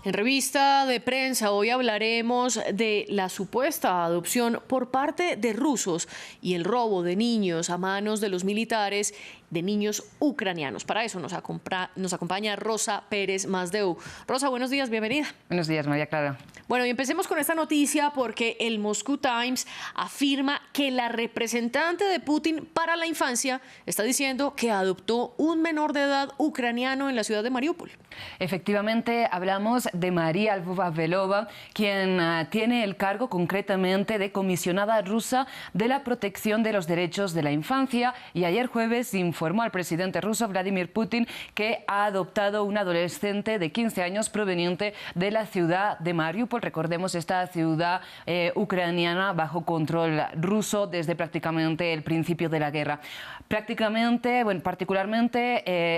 En revista de prensa hoy hablaremos de la supuesta adopción por parte de rusos y el robo de niños a manos de los militares de niños ucranianos. Para eso nos acompaña Rosa Pérez Masdeu. Rosa, buenos días, bienvenida. Buenos días, María Clara. Bueno, y empecemos con esta noticia porque el Moscow Times afirma que la representante de Putin para la infancia está diciendo que adoptó un menor de edad ucraniano en la ciudad de Mariupol. Efectivamente, hablamos de María Lvova-Belova, quien tiene el cargo concretamente de comisionada rusa de la protección de los derechos de la infancia, y ayer jueves informó al presidente ruso Vladimir Putin que ha adoptado un adolescente de 15 años proveniente de la ciudad de Mariupol. Recordemos, esta ciudad ucraniana bajo control ruso desde prácticamente el principio de la guerra. Particularmente,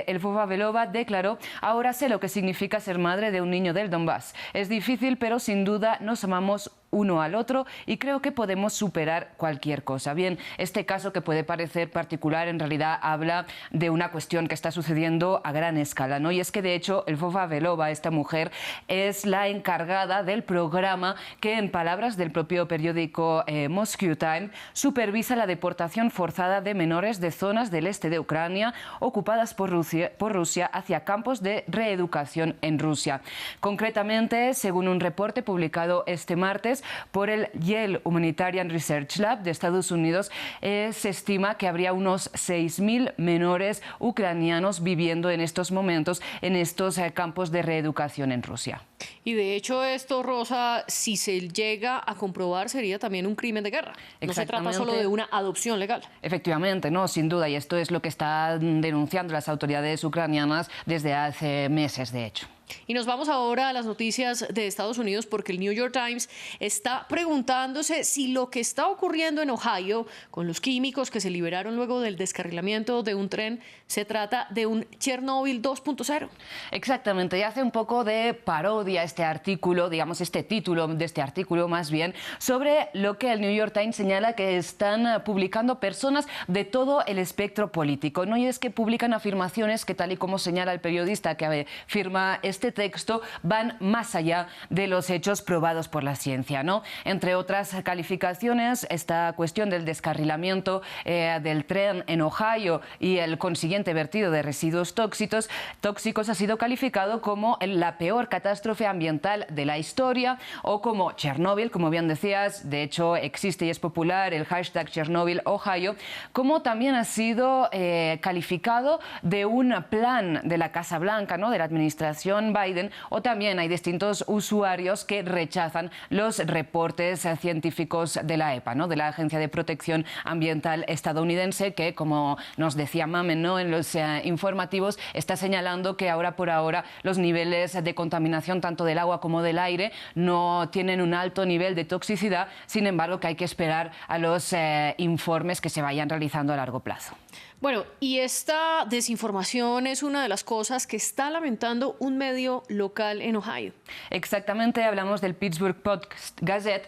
Lvova-Belova declaró: ahora sé lo que significa ser madre de un niño del Donbass. Es difícil, pero sin duda nos amamos uno al otro y creo que podemos superar cualquier cosa. Bien, este caso, que puede parecer particular, en realidad habla de una cuestión que está sucediendo a gran escala, ¿no? Y es que, de hecho, Lvova-Belova, esta mujer, es la encargada del programa que, en palabras del propio periódico Moscow Times, supervisa la deportación forzada de menores de zonas del este de Ucrania ocupadas por Rusia hacia campos de reeducación en Rusia. Concretamente, según un reporte publicado este martes por el Yale Humanitarian Research Lab de Estados Unidos, se estima que habría unos 6.000 menores ucranianos viviendo en estos momentos en estos campos de reeducación en Rusia. Y de hecho esto, Rosa, si se llega a comprobar, sería también un crimen de guerra. No se trata solo de una adopción legal. Efectivamente, no, sin duda, y esto es lo que están denunciando las autoridades ucranianas desde hace meses, de hecho. Y nos vamos ahora a las noticias de Estados Unidos, porque el New York Times está preguntándose si lo que está ocurriendo en Ohio con los químicos que se liberaron luego del descarrilamiento de un tren se trata de un Chernobyl 2.0. Exactamente, y hace un poco de parodia este artículo, digamos este título de este artículo más bien, sobre lo que el New York Times señala que están publicando personas de todo el espectro político, ¿no? Y es que publican afirmaciones que, tal y como señala el periodista que firma este texto, van más allá de los hechos probados por la ciencia, ¿no? Entre otras calificaciones, esta cuestión del descarrilamiento del tren en Ohio y el consiguiente vertido de residuos tóxicos ha sido calificado como la peor catástrofe ambiental de la historia, o como Chernobyl, como bien decías. De hecho, existe y es popular el hashtag Chernobyl Ohio, como también ha sido calificado de un plan de la Casa Blanca, ¿no?, de la administración Biden, o también hay distintos usuarios que rechazan los reportes científicos de la EPA, ¿no?, de la Agencia de Protección Ambiental estadounidense, que, como nos decía Mamen, ¿no?, en los informativos, está señalando que ahora por ahora los niveles de contaminación tanto del agua como del aire no tienen un alto nivel de toxicidad. Sin embargo, que hay que esperar a los informes que se vayan realizando a largo plazo. Bueno, y esta desinformación es una de las cosas que está lamentando un medio local en Ohio. Exactamente, hablamos del Pittsburgh Post Gazette,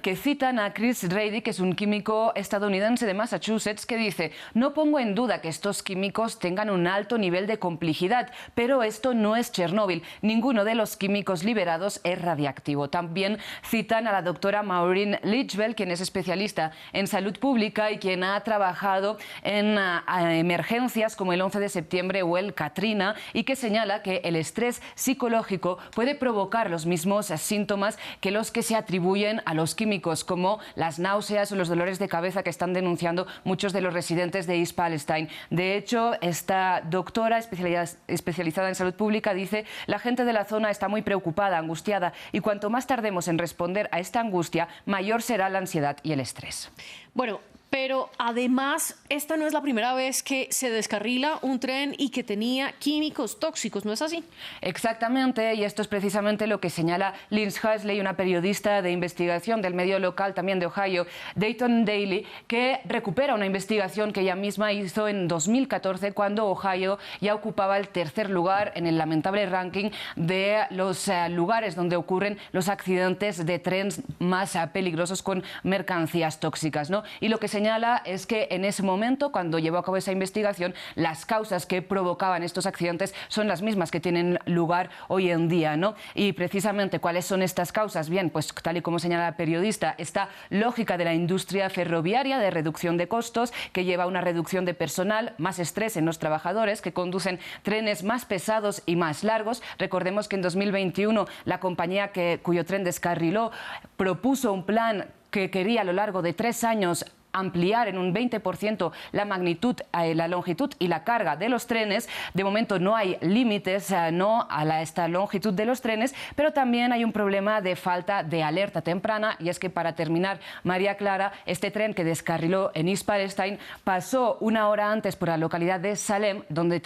que citan a Chris Reidy, que es un químico estadounidense de Massachusetts, que dice: no pongo en duda que estos químicos tengan un alto nivel de complejidad, pero esto no es Chernóbil. Ninguno de los químicos liberados es radiactivo. También citan a la doctora Maureen Litchbell, quien es especialista en salud pública y quien ha trabajado en emergencias como el 11 de septiembre o el Katrina, y que señala que el estrés psicológico puede provocar los mismos síntomas que los que se atribuyen a los químicos, como las náuseas o los dolores de cabeza que están denunciando muchos de los residentes de East Palestine. De hecho, esta doctora especializada en salud pública dice: la gente de la zona está muy preocupada, angustiada, y cuanto más tardemos en responder a esta angustia, mayor será la ansiedad y el estrés. Bueno, pero además, esta no es la primera vez que se descarrila un tren y que tenía químicos tóxicos, ¿no es así? Exactamente, y esto es precisamente lo que señala Liz Hasley, una periodista de investigación del medio local también de Ohio, Dayton Daily, que recupera una investigación que ella misma hizo en 2014, cuando Ohio ya ocupaba el tercer lugar en el lamentable ranking de los lugares donde ocurren los accidentes de trenes más peligrosos con mercancías tóxicas, ¿no? Y lo que señala es que en ese momento, cuando llevó a cabo esa investigación, las causas que provocaban estos accidentes son las mismas que tienen lugar hoy en día, ¿no? Y precisamente, ¿cuáles son estas causas? Bien, pues tal y como señala la periodista, esta lógica de la industria ferroviaria de reducción de costos, que lleva a una reducción de personal, más estrés en los trabajadores, que conducen trenes más pesados y más largos. Recordemos que en 2021 la compañía cuyo tren descarriló propuso un plan que quería a lo largo de 3 años ampliar en un 20% la magnitud, la longitud y la carga de los trenes. De momento no hay límites esta longitud de los trenes, pero también hay un problema de falta de alerta temprana, y es que, para terminar, María Clara, este tren que descarriló en East Palestine pasó 1 hora antes por la localidad de Salem, donde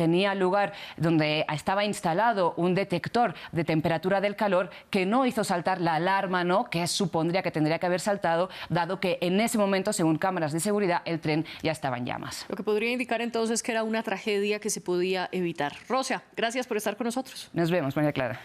estaba instalado un detector de temperatura del calor que no hizo saltar la alarma, ¿no?, que supondría que tendría que haber saltado, dado que en ese momento, según cámaras de seguridad, el tren ya estaba en llamas. Lo que podría indicar entonces que era una tragedia que se podía evitar. Rosa, gracias por estar con nosotros. Nos vemos, María Clara.